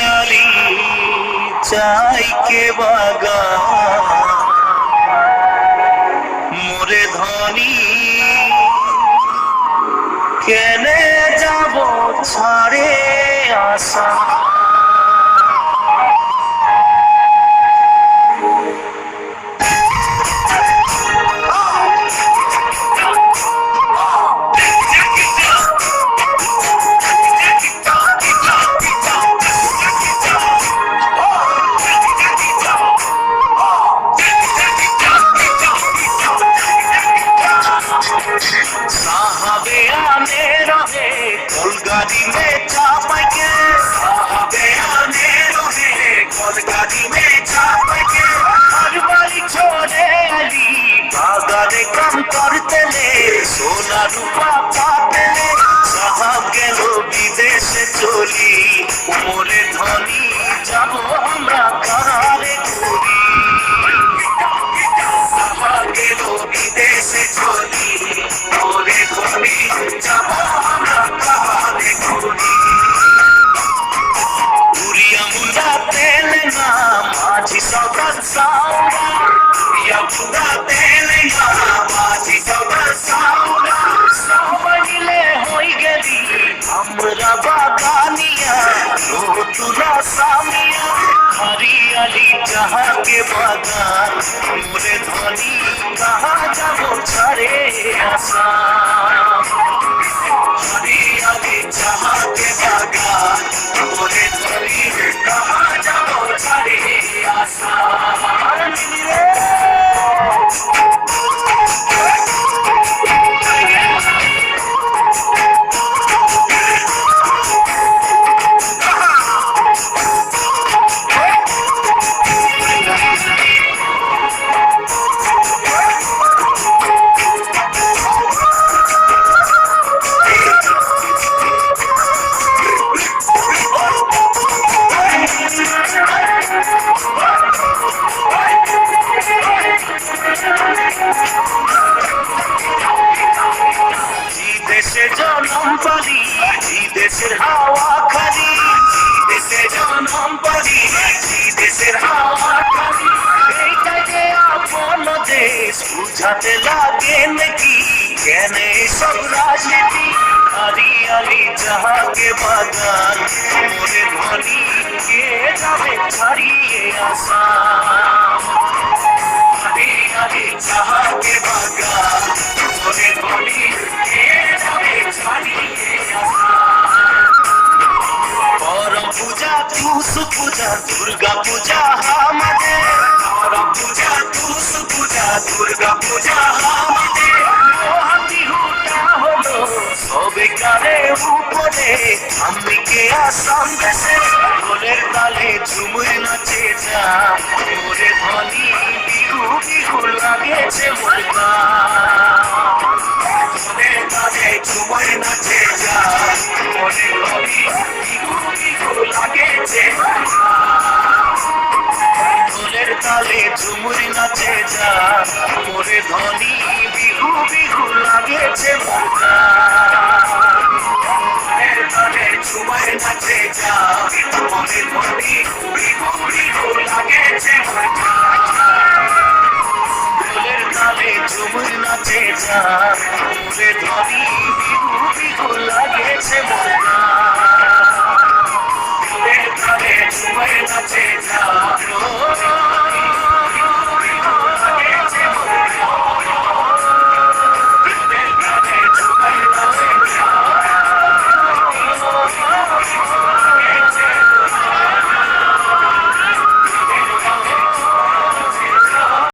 हरियाली चाय के बागान मोरे धनी केने जाबो छाड़े आशा साहबे आने रहे कलगाड़ी में चाप के साहबे आने रहे कलगाड़ी में चाप के हर बारी छोड़े अली बागाने कम करते ले सोना रूपा पाते ले साहब गेलो विदेश चली मोरे धनी जाबो हमरा कहारे घूरी साहब गेलो विदेश चली मोरे धनी जाबो हमरा कहारे घूरी उरिया मुंडा तेले ना माझी सौगत साउरा उरिया मुंडा तेले ना माझी सौगत साउरा सावनिले होई गेली हमरा बागानिया तुरा सामिया हरियाली जहाँ के बागान मोरे धनी कहाँ जाबो छाड़े आशा हरियाली जहाँ के बागान मोरे धनी कहाँ जाबो छाड़े आशा দেশে জনম পালি দেশের হাওয়া খালি দেশে জনম পালি দেশের হাওয়া খালি এইটাই যে আপন দেশ বুঝাতে লাগে নাকি কেন সব রাজনীতি हरियाली जहाँ के बागान मोरे धनी के जाबे छाड़िए आशा हरियाली जहाँ के बागान मोरे धनी के जाबे छाड़िए आशा परम पूजा तुस पूजा दुर्गा पूजा हमारे परम पूजा तुस पूजा दुर्गा पूजा हमारे हाथी हुटा हलो सबे कारे ऊपरे আমি কে আসাম দেশে ঢোলের তালে ঝুমুর নাচে যা মোরে ধনি বিহু বিহু লাগেছে মোর ঢোলের তালে ঝুমুর নাচে যা মোরে ধনি বিহু বিহু লাগেছে ঢোলের তালে ঝুমুর নাচে যা মোরে ধনি বিহু বিহু লাগেছে মোর ঝুমুর নাচে যা মোরে ধনি বিহু বিহু লাগেছে মোর ঢোলের তালে ঝুমুর নাচে যা মোরে ধনি বিহু বিহু লাগেছে মোর ঢোলের তালে ঝুমুর নাচে যা